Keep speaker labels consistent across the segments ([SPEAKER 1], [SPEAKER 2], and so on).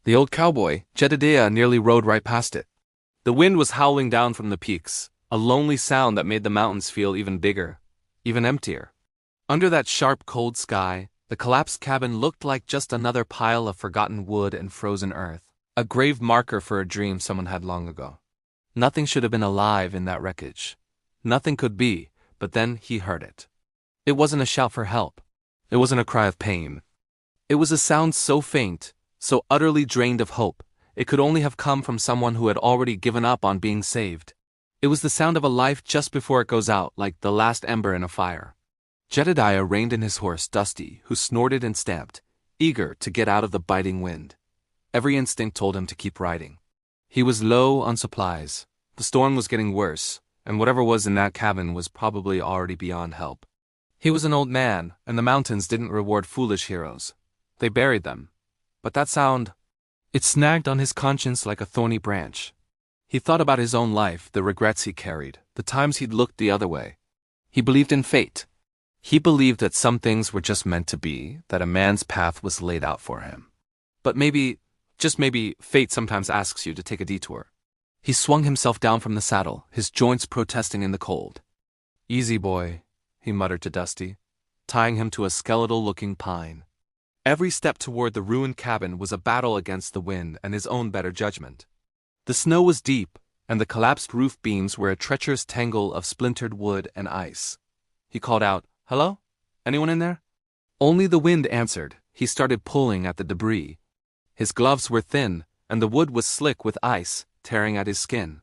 [SPEAKER 1] The old cowboy, Jedediah, nearly rode right past it. The wind was howling down from the peaks, a lonely sound that made the mountains feel even bigger, even emptier. Under that sharp, cold sky, the collapsed cabin looked like just another pile of forgotten wood and frozen earth, a grave marker for a dream someone had long ago. Nothing should have been alive in that wreckage. Nothing could be, but then he heard it. It wasn't a shout for help. It wasn't a cry of pain. It was a sound so faint, so utterly drained of hope, it could only have come from someone who had already given up on being saved. It was the sound of a life just before it goes out, like the last ember in a fire. Jedediah reined in his horse, Dusty, who snorted and stamped, eager to get out of the biting wind. Every instinct told him to keep riding. He was low on supplies. The storm was getting worse, and whatever was in that cabin was probably already beyond help. He was an old man, and the mountains didn't reward foolish heroes. They buried them. But that sound, it snagged on his conscience like a thorny branch. He thought about his own life, the regrets he carried, the times he'd looked the other way. He believed in fate. He believed that some things were just meant to be, that a man's path was laid out for him. But maybe, just maybe, fate sometimes asks you to take a detour. He swung himself down from the saddle, his joints protesting in the cold. "Easy, boy," he muttered to Dusty, tying him to a skeletal-looking pine. Every step toward the ruined cabin was a battle against the wind and his own better judgment. The snow was deep, and the collapsed roof beams were a treacherous tangle of splintered wood and ice. He called out, "Hello? Anyone in there?" Only the wind answered. He started pulling at the debris. His gloves were thin, and the wood was slick with ice, tearing at his skin.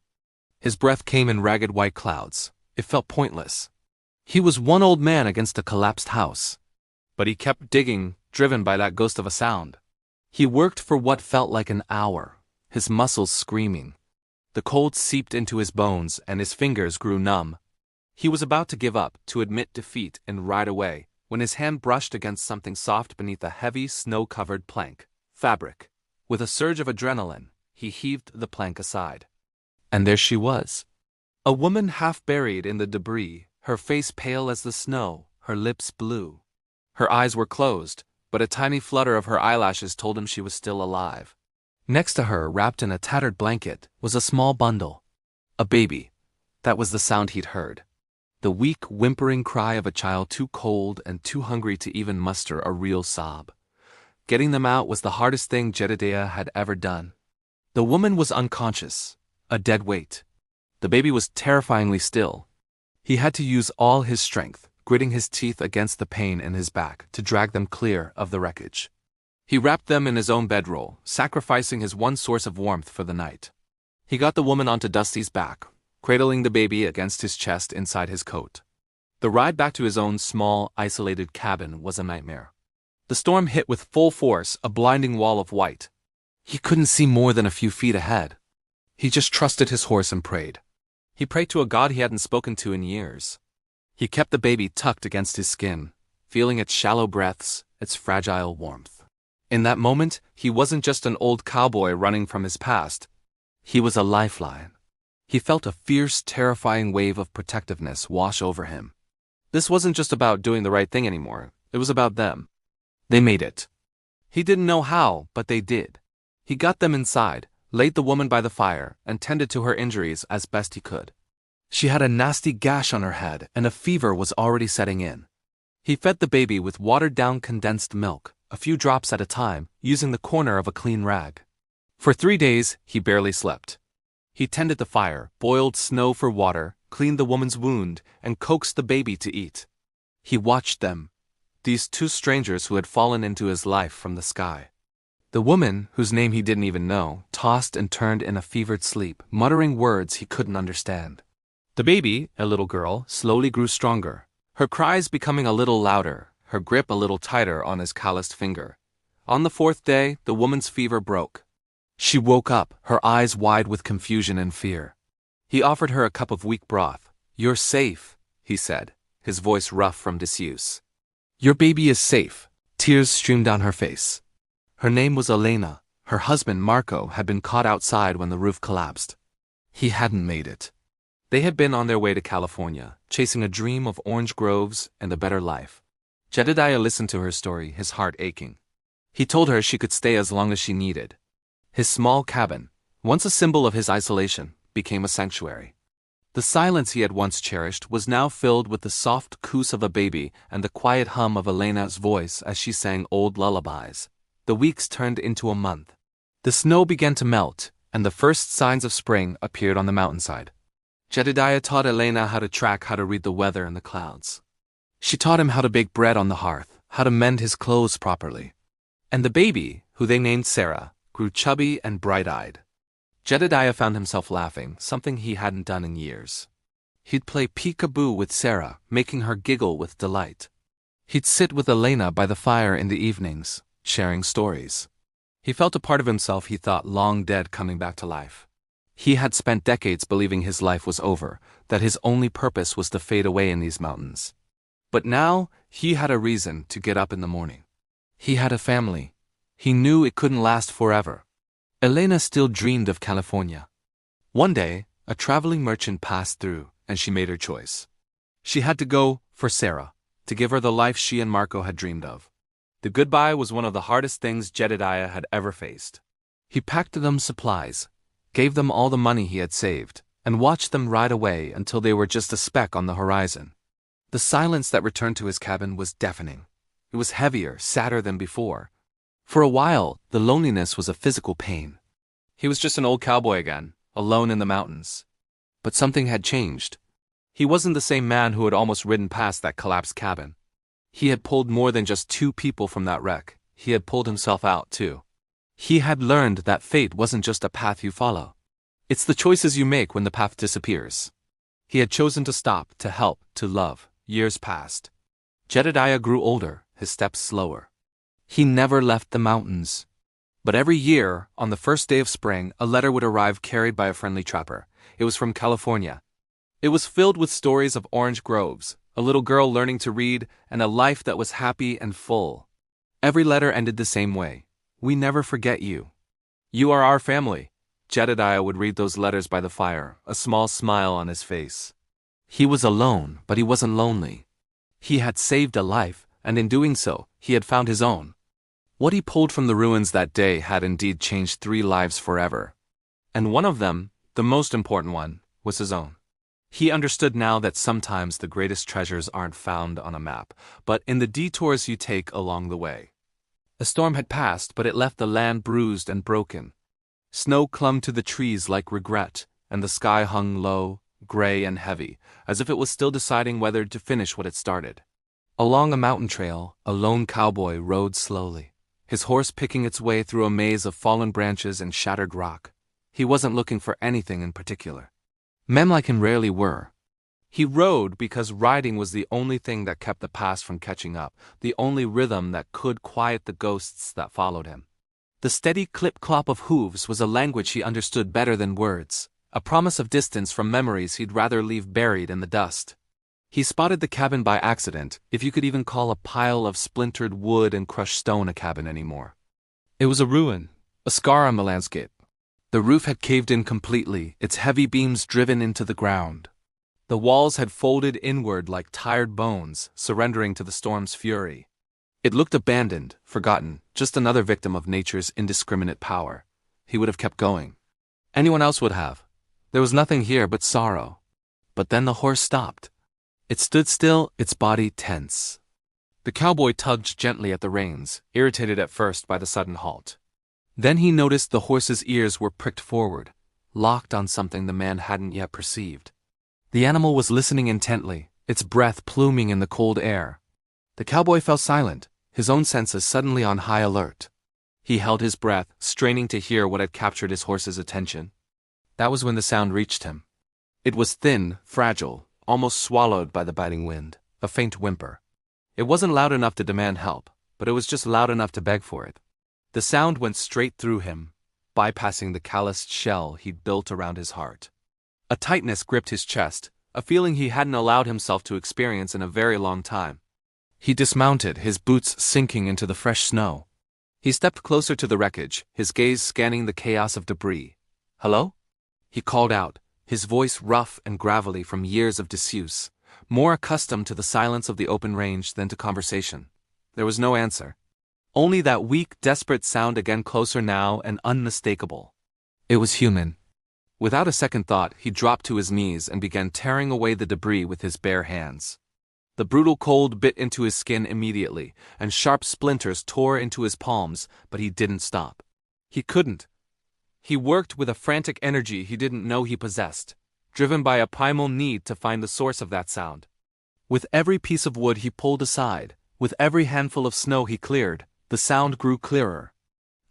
[SPEAKER 1] His breath came in ragged white clouds. It felt pointless. He was one old man against a collapsed house. But he kept digging, driven by that ghost of a sound. He worked for what felt like an hour, his muscles screaming. The cold seeped into his bones and his fingers grew numb. He was about to give up, to admit defeat and ride away, when his hand brushed against something soft beneath a heavy, snow-covered plank. Fabric. With a surge of adrenaline, he heaved the plank aside. And there she was. A woman half buried in the debris, her face pale as the snow, her lips blue. Her eyes were closed, but a tiny flutter of her eyelashes told him she was still alive. Next to her, wrapped in a tattered blanket, was a small bundle. A baby. That was the sound he'd heard. The weak, whimpering cry of a child too cold and too hungry to even muster a real sob. Getting them out was the hardest thing Jedediah had ever done. The woman was unconscious, a dead weight. The baby was terrifyingly still. He had to use all his strength, gritting his teeth against the pain in his back, to drag them clear of the wreckage. He wrapped them in his own bedroll, sacrificing his one source of warmth for the night. He got the woman onto Dusty's back, cradling the baby against his chest inside his coat. The ride back to his own small, isolated cabin was a nightmare. The storm hit with full force, a blinding wall of white. He couldn't see more than a few feet ahead. He just trusted his horse and prayed. He prayed to a God he hadn't spoken to in years. He kept the baby tucked against his skin, feeling its shallow breaths, its fragile warmth. In that moment, he wasn't just an old cowboy running from his past. He was a lifeline. He felt a fierce, terrifying wave of protectiveness wash over him. This wasn't just about doing the right thing anymore. It was about them. They made it. He didn't know how, but they did. He got them inside, laid the woman by the fire, and tended to her injuries as best he could. She had a nasty gash on her head, and a fever was already setting in. He fed the baby with watered-down condensed milk, a few drops at a time, using the corner of a clean rag. For 3 days, he barely slept. He tended the fire, boiled snow for water, cleaned the woman's wound, and coaxed the baby to eat. He watched them, these two strangers who had fallen into his life from the sky. The woman, whose name he didn't even know, tossed and turned in a fevered sleep, muttering words he couldn't understand. The baby, a little girl, slowly grew stronger, her cries becoming a little louder, her grip a little tighter on his calloused finger. On the 4th day, the woman's fever broke. She woke up, her eyes wide with confusion and fear. He offered her a cup of weak broth. "You're safe," he said, his voice rough from disuse. "Your baby is safe." Tears streamed down her face. Her name was Elena. Her husband, Marco, had been caught outside when the roof collapsed. He hadn't made it. They had been on their way to California, chasing a dream of orange groves and a better life. Jedediah listened to her story, his heart aching. He told her she could stay as long as she needed. His small cabin, once a symbol of his isolation, became a sanctuary. The silence he had once cherished was now filled with the soft coos of a baby and the quiet hum of Elena's voice as she sang old lullabies. The weeks turned into a month. The snow began to melt, and the first signs of spring appeared on the mountainside. Jedediah taught Elena how to read the weather and the clouds. She taught him how to bake bread on the hearth, how to mend his clothes properly. And the baby, who they named Sarah, grew chubby and bright-eyed. Jedediah found himself laughing, something he hadn't done in years. He'd play peek-a-boo with Sarah, making her giggle with delight. He'd sit with Elena by the fire in the evenings, sharing stories. He felt a part of himself he thought long dead coming back to life. He had spent decades believing his life was over, that his only purpose was to fade away in these mountains. But now, he had a reason to get up in the morning. He had a family. He knew it couldn't last forever. Elena still dreamed of California. One day, a traveling merchant passed through, and she made her choice. She had to go for Sarah, to give her the life she and Marco had dreamed of. The goodbye was one of the hardest things Jedediah had ever faced. He packed them supplies, gave them all the money he had saved, and watched them ride away until they were just a speck on the horizon. The silence that returned to his cabin was deafening. It was heavier, sadder than before. For a while, the loneliness was a physical pain. He was just an old cowboy again, alone in the mountains. But something had changed. He wasn't the same man who had almost ridden past that collapsed cabin. He had pulled more than just 2 people from that wreck. He had pulled himself out, too. He had learned that fate wasn't just a path you follow. It's the choices you make when the path disappears. He had chosen to stop, to help, to love. Years passed. Jedediah grew older, his steps slower. He never left the mountains. But every year, on the first day of spring, a letter would arrive carried by a friendly trapper. It was from California. It was filled with stories of orange groves, a little girl learning to read, and a life that was happy and full. Every letter ended the same way. We never forget you. You are our family. Jedediah would read those letters by the fire, a small smile on his face. He was alone, but he wasn't lonely. He had saved a life, and in doing so, he had found his own. What he pulled from the ruins that day had indeed changed 3 lives forever. And one of them, the most important one, was his own. He understood now that sometimes the greatest treasures aren't found on a map, but in the detours you take along the way. A storm had passed, but it left the land bruised and broken. Snow clung to the trees like regret, and the sky hung low, gray and heavy, as if it was still deciding whether to finish what it started. Along a mountain trail, a lone cowboy rode slowly, his horse picking its way through a maze of fallen branches and shattered rock. He wasn't looking for anything in particular. Men like him rarely were. He rode because riding was the only thing that kept the past from catching up, the only rhythm that could quiet the ghosts that followed him. The steady clip-clop of hooves was a language he understood better than words, a promise of distance from memories he'd rather leave buried in the dust. He spotted the cabin by accident, if you could even call a pile of splintered wood and crushed stone a cabin anymore. It was a ruin, a scar on the landscape. The roof had caved in completely, its heavy beams driven into the ground. The walls had folded inward like tired bones, surrendering to the storm's fury. It looked abandoned, forgotten, just another victim of nature's indiscriminate power. He would have kept going. Anyone else would have. There was nothing here but sorrow. But then the horse stopped. It stood still, its body tense. The cowboy tugged gently at the reins, irritated at first by the sudden halt. Then he noticed the horse's ears were pricked forward, locked on something the man hadn't yet perceived. The animal was listening intently, its breath pluming in the cold air. The cowboy fell silent, his own senses suddenly on high alert. He held his breath, straining to hear what had captured his horse's attention. That was when the sound reached him. It was thin, fragile, almost swallowed by the biting wind, a faint whimper. It wasn't loud enough to demand help, but it was just loud enough to beg for it. The sound went straight through him, bypassing the calloused shell he'd built around his heart. A tightness gripped his chest, a feeling he hadn't allowed himself to experience in a very long time. He dismounted, his boots sinking into the fresh snow. He stepped closer to the wreckage, his gaze scanning the chaos of debris. "Hello?" He called out, his voice rough and gravelly from years of disuse, more accustomed to the silence of the open range than to conversation. There was no answer. Only that weak, desperate sound again, closer now and unmistakable. It was human. Without a second thought, he dropped to his knees and began tearing away the debris with his bare hands. The brutal cold bit into his skin immediately, and sharp splinters tore into his palms, but he didn't stop. He couldn't. He worked with a frantic energy he didn't know he possessed, driven by a primal need to find the source of that sound. With every piece of wood he pulled aside, with every handful of snow he cleared, the sound grew clearer.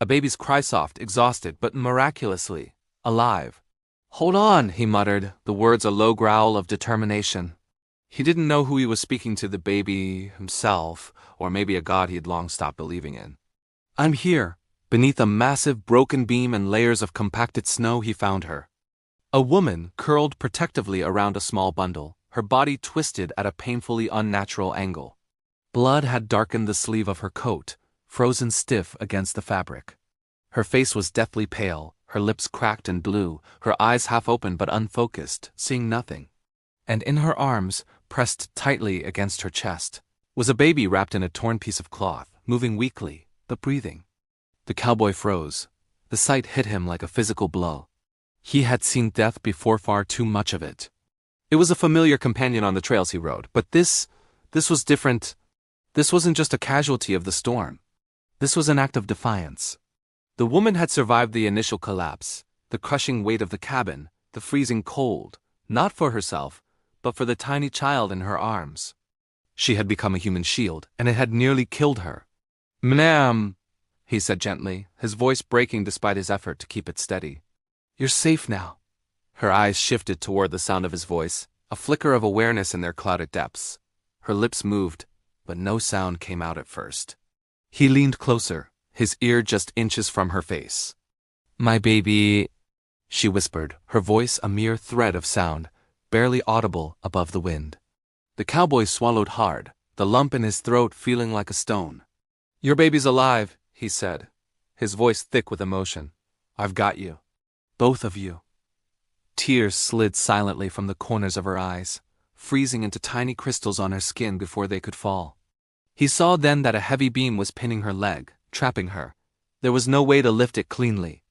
[SPEAKER 1] A baby's cry, soft, exhausted, but miraculously alive. "Hold on," he muttered, the words a low growl of determination. He didn't know who he was speaking to, the baby, himself, or maybe a god he had long stopped believing in. "I'm here." Beneath a massive broken beam and layers of compacted snow he found her. A woman curled protectively around a small bundle, her body twisted at a painfully unnatural angle. Blood had darkened the sleeve of her coat, frozen stiff against the fabric. Her face was deathly pale, her lips cracked and blue, her eyes half open but unfocused, seeing nothing. And in her arms, pressed tightly against her chest, was a baby wrapped in a torn piece of cloth, moving weakly, but breathing. The cowboy froze. The sight hit him like a physical blow. He had seen death before, far too much of it. It was a familiar companion on the trails he rode, but this was different. This wasn't just a casualty of the storm. This was an act of defiance. The woman had survived the initial collapse, the crushing weight of the cabin, the freezing cold, not for herself, but for the tiny child in her arms. She had become a human shield, and it had nearly killed her. "Ma'am," he said gently, his voice breaking despite his effort to keep it steady. "You're safe now." Her eyes shifted toward the sound of his voice, a flicker of awareness in their clouded depths. Her lips moved, but no sound came out at first. He leaned closer, his ear just inches from her face. "My baby," she whispered, her voice a mere thread of sound, barely audible above the wind. The cowboy swallowed hard, the lump in his throat feeling like a stone. "Your baby's alive," he said, his voice thick with emotion. "I've got you. Both of you." Tears slid silently from the corners of her eyes, freezing into tiny crystals on her skin before they could fall. He saw then that a heavy beam was pinning her leg, trapping her. There was no way to lift it cleanly.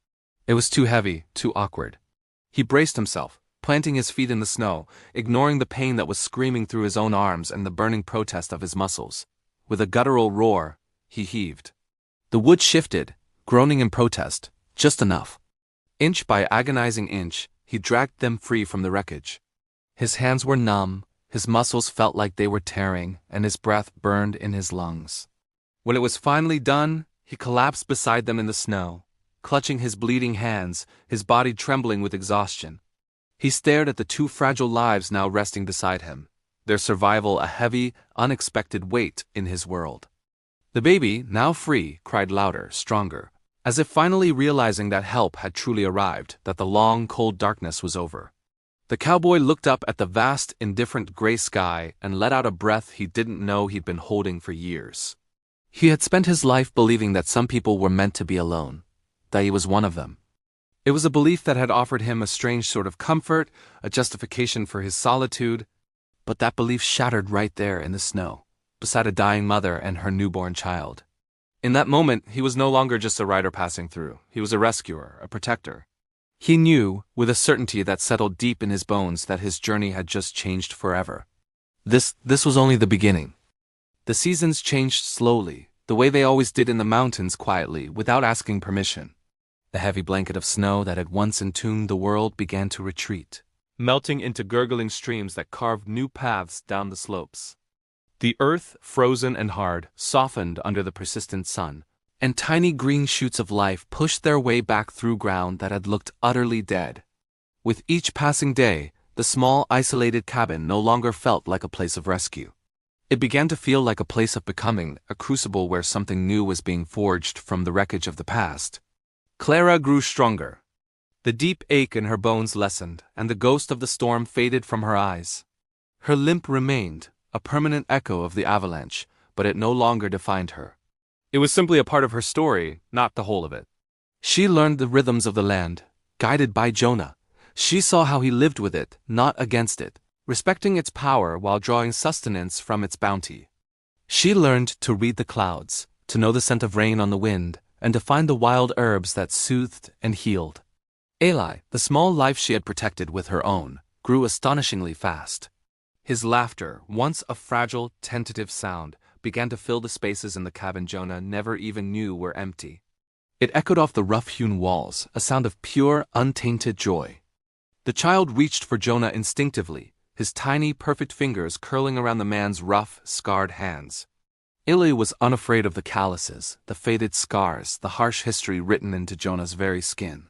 [SPEAKER 1] It was too heavy, too awkward. He braced himself, planting his feet in the snow, ignoring the pain that was screaming through his own arms and the burning protest of his muscles. With a guttural roar, he heaved. The wood shifted, groaning in protest, just enough. Inch by agonizing inch, he dragged them free from the wreckage. His hands were numb, his muscles felt like they were tearing, and his breath burned in his lungs. When it was finally done, he collapsed beside them in the snow, clutching his bleeding hands, his body trembling with exhaustion. He stared at the two fragile lives now resting beside him, their survival a heavy, unexpected weight in his world. The baby, now free, cried louder, stronger, as if finally realizing that help had truly arrived, that the long, cold darkness was over. The cowboy looked up at the vast, indifferent gray sky and let out a breath he didn't know he'd been holding for years. He had spent his life believing that some people were meant to be alone, that he was one of them. It was a belief that had offered him a strange sort of comfort, a justification for his solitude, but that belief shattered right there in the snow, beside a dying mother and her newborn child. In that moment, he was no longer just a rider passing through. He was a rescuer, a protector. He knew, with a certainty that settled deep in his bones, that his journey had just changed forever. This was only the beginning. The seasons changed slowly, the way they always did in the mountains, quietly, without asking permission. The heavy blanket of snow that had once entombed the world began to retreat, melting into gurgling streams that carved new paths down the slopes. The earth, frozen and hard, softened under the persistent sun, and tiny green shoots of life pushed their way back through ground that had looked utterly dead. With each passing day, the small, isolated cabin no longer felt like a place of rescue. It began to feel like a place of becoming, a crucible where something new was being forged from the wreckage of the past. Clara grew stronger. The deep ache in her bones lessened, and the ghost of the storm faded from her eyes. Her limp remained, a permanent echo of the avalanche, but it no longer defined her. It was simply a part of her story, not the whole of it. She learned the rhythms of the land, guided by Jonah. She saw how he lived with it, not against it, respecting its power while drawing sustenance from its bounty. She learned to read the clouds, to know the scent of rain on the wind, and to find the wild herbs that soothed and healed. Eli, the small life she had protected with her own, grew astonishingly fast. His laughter, once a fragile, tentative sound, began to fill the spaces in the cabin Jonah never even knew were empty. It echoed off the rough-hewn walls, a sound of pure, untainted joy. The child reached for Jonah instinctively, his tiny, perfect fingers curling around the man's rough, scarred hands. Eli was unafraid of the calluses, the faded scars, the harsh history written into Jonah's very skin.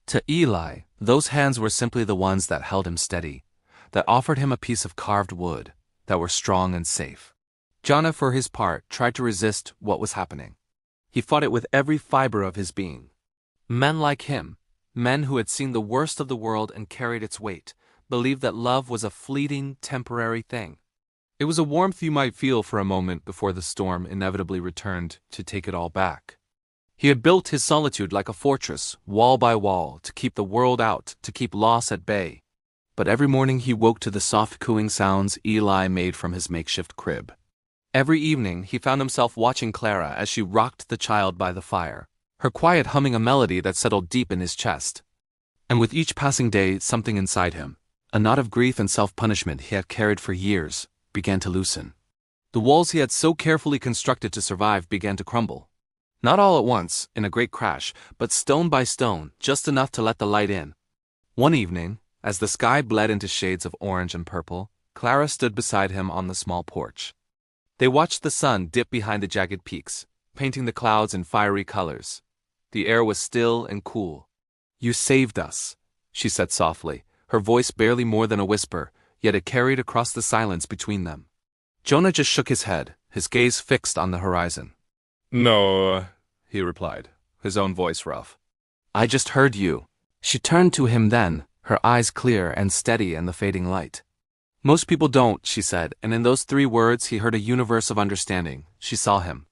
[SPEAKER 1] To Eli, those hands were simply the ones that held him steady, that offered him a piece of carved wood, that were strong and safe. Jonah, for his part, tried to resist what was happening. He fought it with every fiber of his being. Men like him, men who had seen the worst of the world and carried its weight, believed that love was a fleeting, temporary thing. It was a warmth you might feel for a moment before the storm inevitably returned to take it all back. He had built his solitude like a fortress, wall by wall, to keep the world out, to keep loss at bay. But every morning he woke to the soft cooing sounds Eli made from his makeshift crib. Every evening he found himself watching Clara as she rocked the child by the fire, her quiet humming a melody that settled deep in his chest. And with each passing day, something inside him, a knot of grief and self-punishment he had carried for years, began to loosen. The walls he had so carefully constructed to survive began to crumble. Not all at once, in a great crash, but stone by stone, just enough to let the light in. One evening, as the sky bled into shades of orange and purple, Clara stood beside him on the small porch. They watched the sun dip behind the jagged peaks, painting the clouds in fiery colors. The air was still and cool. "You saved us," she said softly, her voice barely more than a whisper, yet it carried across the silence between them. Jonah just shook his head, his gaze fixed on the horizon. "No," he replied, his own voice rough. "I just heard you." She turned to him then, her eyes clear and steady in the fading light. "Most people don't," she said, and in those 3 words he heard a universe of understanding. She saw him.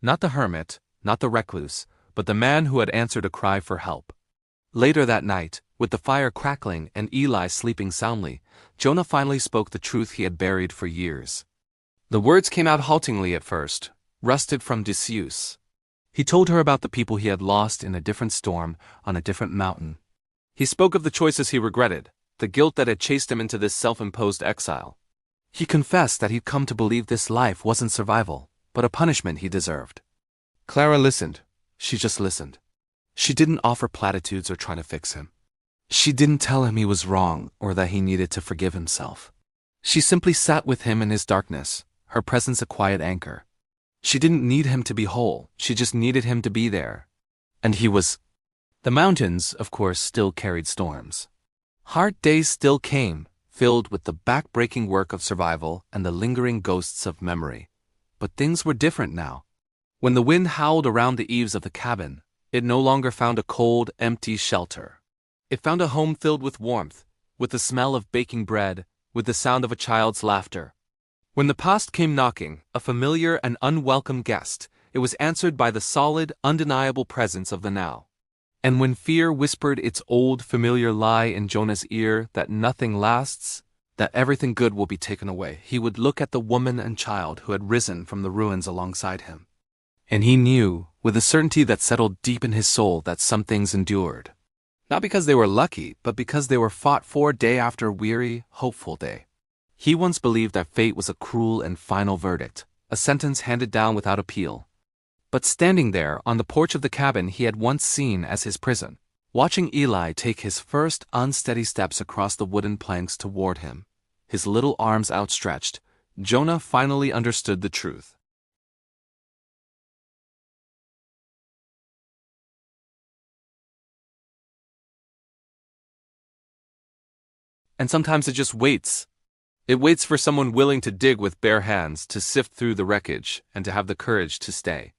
[SPEAKER 1] Not the hermit, not the recluse, but the man who had answered a cry for help. Later that night, with the fire crackling and Eli sleeping soundly, Jonah finally spoke the truth he had buried for years. The words came out haltingly at first, rusted from disuse. He told her about the people he had lost in a different storm on a different mountain. He spoke of the choices he regretted, the guilt that had chased him into this self-imposed exile. He confessed that he'd come to believe this life wasn't survival, but a punishment he deserved. Clara listened. She just listened. She didn't offer platitudes or try to fix him. She didn't tell him he was wrong or that he needed to forgive himself. She simply sat with him in his darkness, her presence a quiet anchor. She didn't need him to be whole, she just needed him to be there. And he was. The mountains, of course, still carried storms. Hard days still came, filled with the back-breaking work of survival and the lingering ghosts of memory. But things were different now. When the wind howled around the eaves of the cabin, it no longer found a cold, empty shelter. It found a home filled with warmth, with the smell of baking bread, with the sound of a child's laughter. When the past came knocking, a familiar and unwelcome guest, it was answered by the solid, undeniable presence of the now. And when fear whispered its old, familiar lie in Jonah's ear that nothing lasts, that everything good will be taken away, he would look at the woman and child who had risen from the ruins alongside him. And he knew, with a certainty that settled deep in his soul, that some things endured. Not because they were lucky, but because they were fought for day after weary, hopeful day. He once believed that fate was a cruel and final verdict, a sentence handed down without appeal. But standing there, on the porch of the cabin he had once seen as his prison, watching Eli take his first unsteady steps across the wooden planks toward him, his little arms outstretched, Jonah finally understood the truth. And sometimes it just waits. It waits for someone willing to dig with bare hands, to sift through the wreckage, and to have the courage to stay.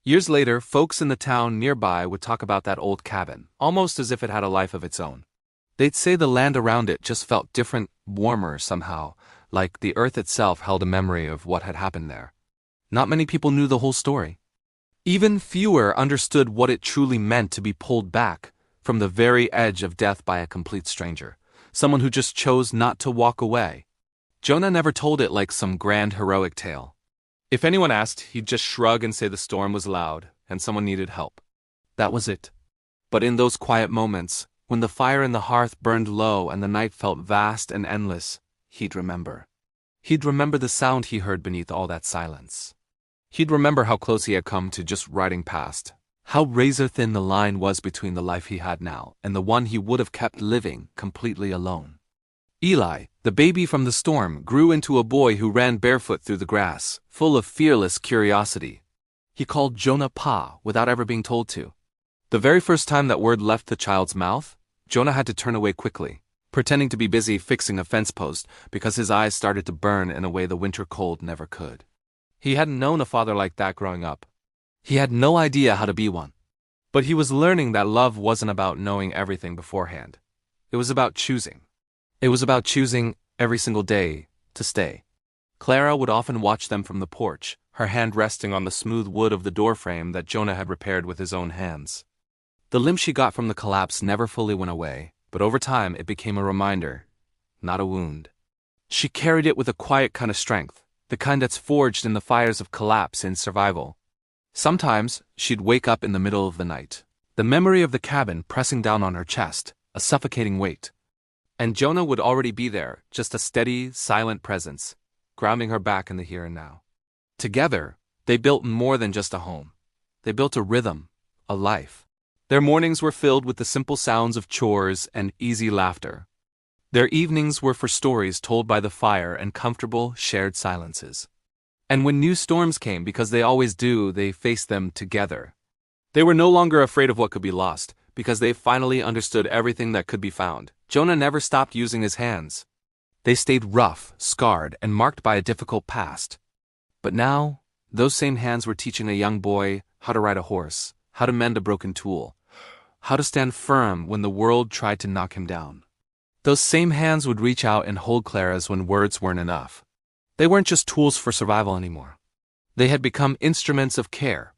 [SPEAKER 1] Years later, folks in the town nearby would talk about that old cabin, almost as if it had a life of its own. They'd say the land around it just felt different, warmer somehow, like the earth itself held a memory of what had happened there. Not many people knew the whole story. Even fewer understood what it truly meant to be pulled back from the very edge of death by a complete stranger, someone who just chose not to walk away. Jonah never told it like some grand heroic tale. If anyone asked, he'd just shrug and say the storm was loud and someone needed help. That was it. But in those quiet moments, when the fire in the hearth burned low and the night felt vast and endless, he'd remember. He'd remember the sound he heard beneath all that silence. He'd remember how close he had come to just riding past, how razor-thin the line was between the life he had now and the one he would have kept living completely alone. Eli, the baby from the storm, grew into a boy who ran barefoot through the grass, full of fearless curiosity. He called Jonah Pa without ever being told to. The very first time that word left the child's mouth, Jonah had to turn away quickly, pretending to be busy fixing a fence post because his eyes started to burn in a way the winter cold never could. He hadn't known a father like that growing up. He had no idea how to be one. But he was learning that love wasn't about knowing everything beforehand. It was about choosing. It was about choosing every single day to stay. Clara would often watch them from the porch, her hand resting on the smooth wood of the doorframe that Jonah had repaired with his own hands. The limp she got from the collapse never fully went away, but over time it became a reminder, not a wound. She carried it with a quiet kind of strength, the kind that's forged in the fires of collapse and survival. Sometimes she'd wake up in the middle of the night, the memory of the cabin pressing down on her chest, a suffocating weight. And Jonah would already be there, just a steady, silent presence, grounding her back in the here and now. Together, they built more than just a home. They built a rhythm, a life. Their mornings were filled with the simple sounds of chores and easy laughter. Their evenings were for stories told by the fire and comfortable, shared silences. And when new storms came, because they always do, they faced them together. They were no longer afraid of what could be lost, because they finally understood everything that could be found. Jonah never stopped using his hands. They stayed rough, scarred, and marked by a difficult past. But now, those same hands were teaching a young boy how to ride a horse, how to mend a broken tool, how to stand firm when the world tried to knock him down. Those same hands would reach out and hold Clara's when words weren't enough. They weren't just tools for survival anymore. They had become instruments of care.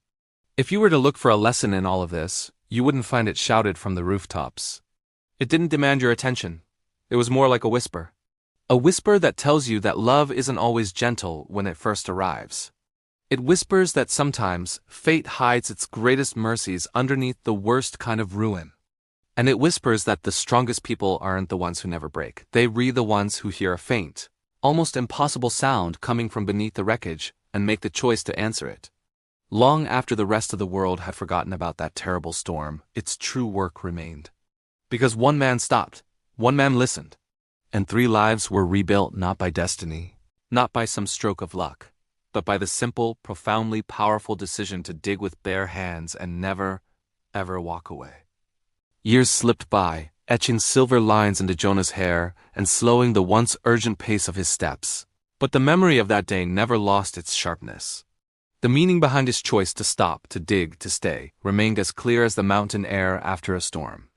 [SPEAKER 1] If you were to look for a lesson in all of this, you wouldn't find it shouted from the rooftops. It didn't demand your attention. It was more like a whisper. A whisper that tells you that love isn't always gentle when it first arrives. It whispers that sometimes fate hides its greatest mercies underneath the worst kind of ruin. And it whispers that the strongest people aren't the ones who never break. They are the ones who hear a faint, almost impossible sound coming from beneath the wreckage and make the choice to answer it. Long after the rest of the world had forgotten about that terrible storm, its true work remained. Because one man stopped, one man listened, and 3 lives were rebuilt not by destiny, not by some stroke of luck, but by the simple, profoundly powerful decision to dig with bare hands and never, ever walk away. Years slipped by, etching silver lines into Jonah's hair and slowing the once urgent pace of his steps. But the memory of that day never lost its sharpness. The meaning behind his choice to stop, to dig, to stay, remained as clear as the mountain air after a storm.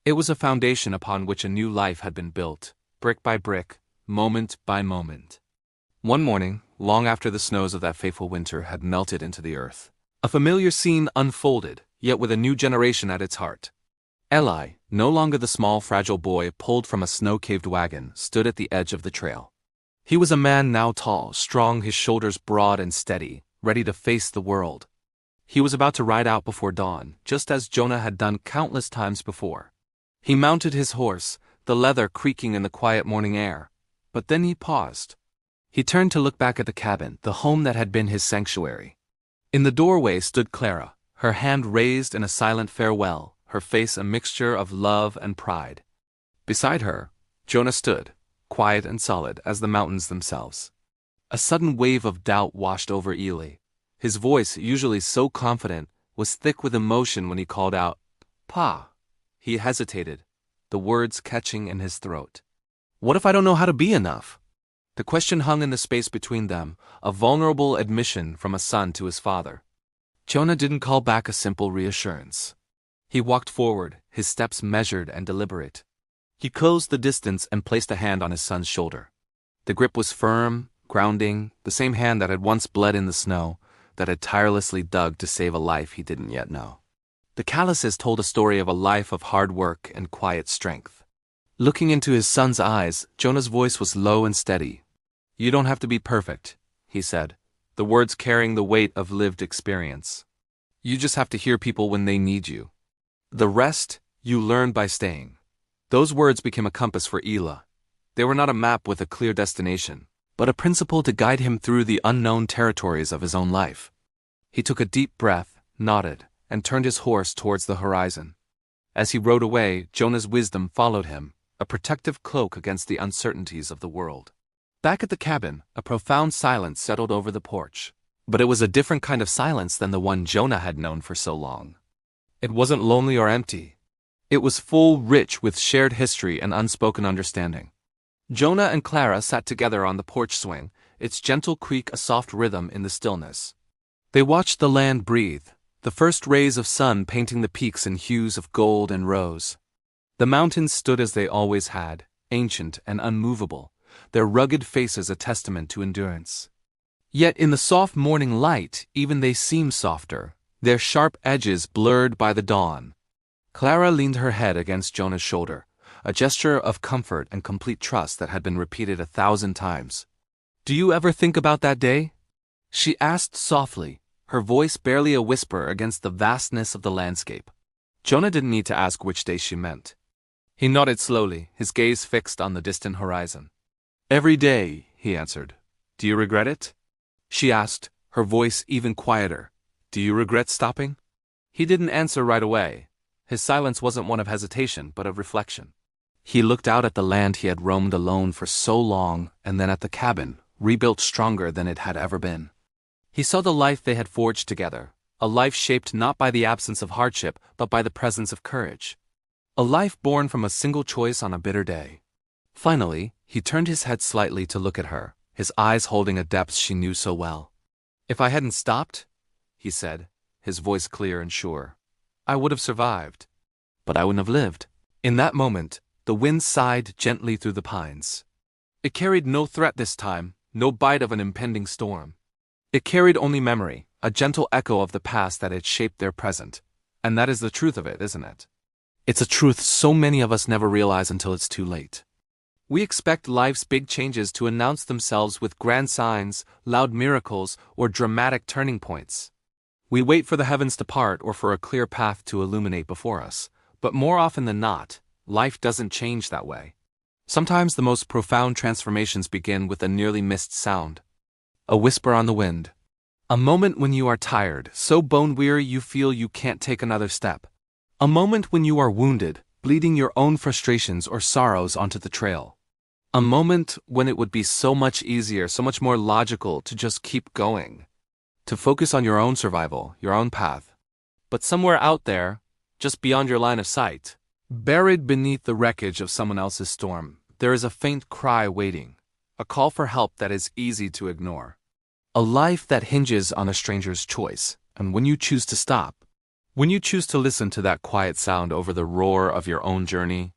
[SPEAKER 1] It was a foundation upon which a new life had been built, brick by brick, moment by moment. One morning, long after the snows of that fateful winter had melted into the earth, a familiar scene unfolded, yet with a new generation at its heart. Eli, no longer the small, fragile boy pulled from a snow-caved wagon, stood at the edge of the trail. He was a man now tall, strong, his shoulders broad and steady, ready to face the world. He was about to ride out before dawn, just as Jonah had done countless times before. He mounted his horse, the leather creaking in the quiet morning air. But then he paused. He turned to look back at the cabin, the home that had been his sanctuary. In the doorway stood Clara, her hand raised in a silent farewell, her face a mixture of love and pride. Beside her, Jonah stood, quiet and solid as the mountains themselves. A sudden wave of doubt washed over Eli. His voice, usually so confident, was thick with emotion when he called out, "Pa." He hesitated, the words catching in his throat. What if I don't know how to be enough? The question hung in the space between them, a vulnerable admission from a son to his father. Jonah didn't call back a simple reassurance. He walked forward, his steps measured and deliberate. He closed the distance and placed a hand on his son's shoulder. The grip was firm, grounding, the same hand that had once bled in the snow, that had tirelessly dug to save a life he didn't yet know. The calluses told a story of a life of hard work and quiet strength. Looking into his son's eyes, Jonah's voice was low and steady. "You don't have to be perfect," he said, the words carrying the weight of lived experience. You just have to hear people when they need you. The rest, you learn by staying. Those words became a compass for Ela. They were not a map with a clear destination, but a principle to guide him through the unknown territories of his own life. He took a deep breath, nodded, and turned his horse towards the horizon. As he rode away, Jonah's wisdom followed him, a protective cloak against the uncertainties of the world. Back at the cabin, a profound silence settled over the porch. But it was a different kind of silence than the one Jonah had known for so long. It wasn't lonely or empty. It was full, rich with shared history and unspoken understanding. Jonah and Clara sat together on the porch swing, its gentle creak a soft rhythm in the stillness. They watched the land breathe, the first rays of sun painting the peaks in hues of gold and rose. The mountains stood as they always had, ancient and unmovable, their rugged faces a testament to endurance. Yet in the soft morning light, even they seemed softer, their sharp edges blurred by the dawn. Clara leaned her head against Jonah's shoulder, a gesture of comfort and complete trust that had been repeated 1,000 times. "Do you ever think about that day?" she asked softly, her voice barely a whisper against the vastness of the landscape. Jonah didn't need to ask which day she meant. He nodded slowly, his gaze fixed on the distant horizon. "Every day," he answered. "Do you regret it?" She asked, her voice even quieter. "Do you regret stopping?" He didn't answer right away. His silence wasn't one of hesitation, but of reflection. He looked out at the land he had roamed alone for so long, and then at the cabin, rebuilt stronger than it had ever been. He saw the life they had forged together, a life shaped not by the absence of hardship, but by the presence of courage. A life born from a single choice on a bitter day. Finally, he turned his head slightly to look at her, his eyes holding a depth she knew so well. "If I hadn't stopped," he said, his voice clear and sure, "I would have survived. But I wouldn't have lived." In that moment, the wind sighed gently through the pines. It carried no threat this time, no bite of an impending storm. It carried only memory, a gentle echo of the past that had shaped their present. And that is the truth of it, isn't it? It's a truth so many of us never realize until it's too late. We expect life's big changes to announce themselves with grand signs, loud miracles, or dramatic turning points. We wait for the heavens to part or for a clear path to illuminate before us, but more often than not, life doesn't change that way. Sometimes the most profound transformations begin with a nearly missed sound. A whisper on the wind. A moment when you are tired, so bone-weary you feel you can't take another step. A moment when you are wounded, bleeding your own frustrations or sorrows onto the trail. A moment when it would be so much easier, so much more logical to just keep going. To focus on your own survival, your own path. But somewhere out there, just beyond your line of sight, buried beneath the wreckage of someone else's storm, there is a faint cry waiting, a call for help that is easy to ignore. A life that hinges on a stranger's choice, and when you choose to stop, when you choose to listen to that quiet sound over the roar of your own journey,